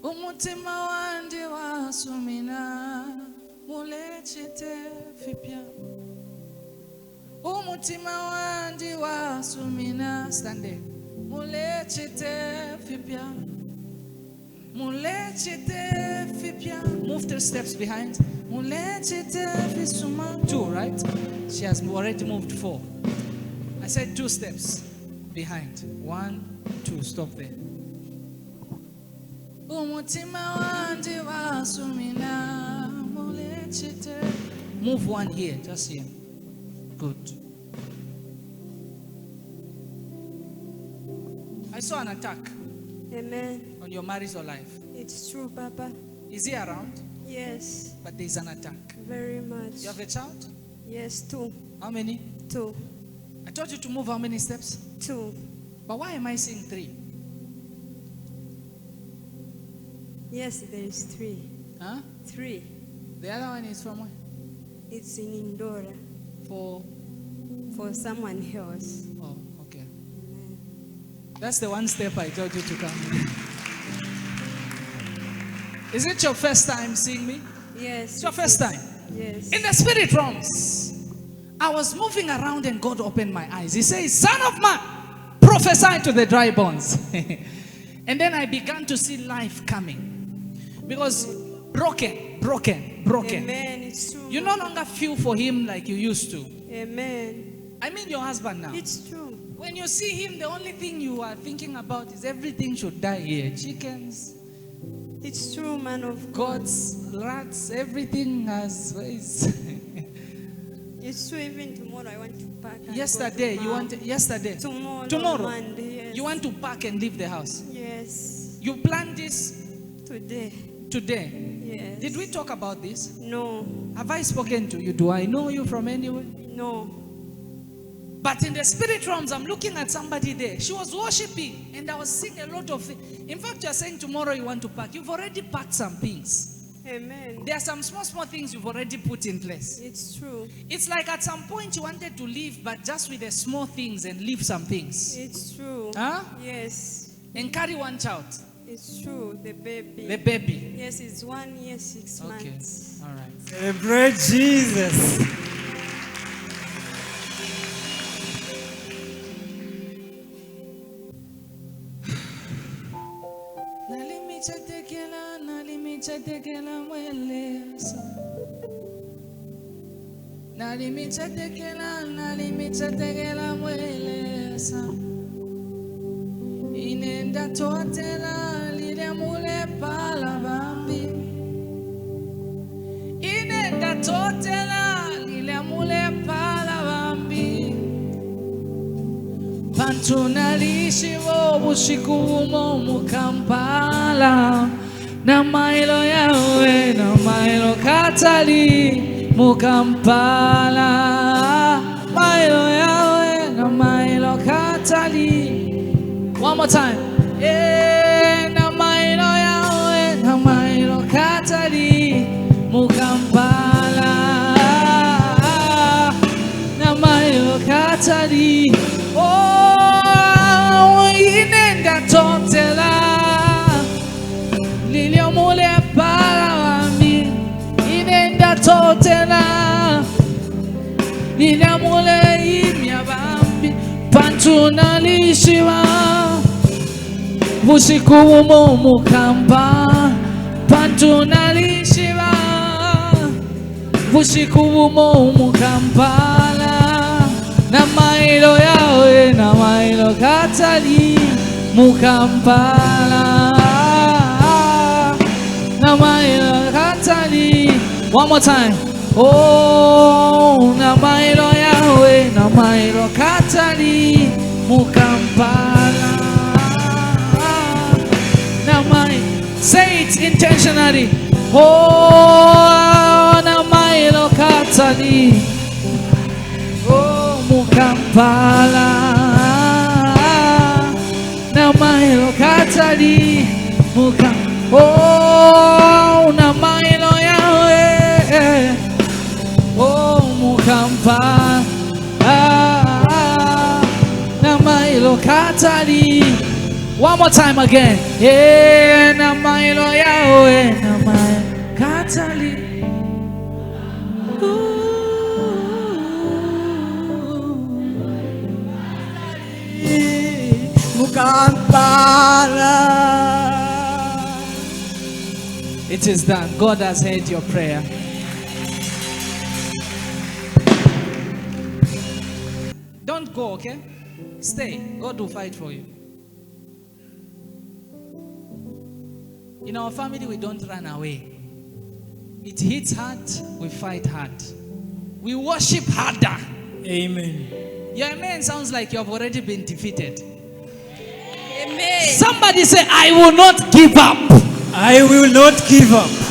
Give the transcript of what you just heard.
umutima wandi wasumina mulechite fipya. Umutima wandi wasumina stande mulechite fipya. Mulechite fipya. Move 3 steps behind. Mulechite fisuma. 2, right? She has already moved 4. I said 2 steps behind. 1, 2. Stop there. Umutima wandi wasumina mulechite. Move 1 here, just here. Good. I saw an attack. Amen. On your marital life. It's true, Papa. Is he around? Yes. But there's an attack. Very much. You have a child? Yes, 2. How many? 2. I told you to move how many steps? 2. But why am I seeing 3? Yes, there is 3. Huh? 3. The other one is from where? It's in Indora. For someone else. Oh, okay. That's the 1 step I told you to come. Is it your first time seeing me? Yes. It's your first time? Yes. In the spirit realms, I was moving around and God opened my eyes. He says, son of man, prophesy to the dry bones. And then I began to see life coming. Because broken. Amen. It's true. You no longer feel for him like you used to. Amen. I mean your husband now. It's true. When you see him, the only thing you are thinking about is everything should die here. Chickens. It's true, man of God. Goats, rats, everything has ways. It's true. Even tomorrow I want to pack. And Yesterday, go to you Mom. want yesterday. Tomorrow. Monday, yes. You want to pack and leave the house. Yes. You planned this Today. Yes. Did we talk about this? No. Have I spoken to you? Do I know you from anywhere? No. But in the spirit realms, I'm looking at somebody there. She was worshiping, and I was seeing a lot of things. In fact, you're saying tomorrow you want to pack. You've already packed some things. Amen. There are some small things you've already put in place. It's true. It's like at some point you wanted to leave, but just with the small things and leave some things. It's true. Huh? Yes. And carry 1 child. It's true. The baby. The baby. Yes, it's 1 year, 6 months. All right. Celebrate Jesus. Inenda totela lile mule pala bambi. Inenda totela lile mule pala bambi. Pantunalishi wo bushikumo mukampala. Na mailo yawe na mailo katali mukampala. Mailo yawe na mailo katali. One more time. Na mailo yawe na mailo katali mukampala. Na mailo katali. Oh, inenda totela lilio mule para wami. Inenda totela lilio mule imya bambi. Pantunalishiwa Usiku mukamba Pantunalishiwa Usiku mukampala. Na mailo yawe na mailo katali mukampala. Na mailo katali. One more time. Oh, na mailo yawe na mailo katali mukampala. Na mailo. Say it intentionally. Oh, na mailo katali. Oh, mukampala. Na mailo katali mukampala. Oh, na mailo yawe. Oh, mukampala. Na mailo katali One more time again. Yeah, na my lawyer, na my Catholic. It is done. God has heard your prayer. Don't go, okay? Stay. God will fight for you. In our family, we don't run away. It hits hard, we fight hard. We worship harder. Amen. Your amen sounds like you have already been defeated. Amen. Somebody say, I will not give up. I will not give up.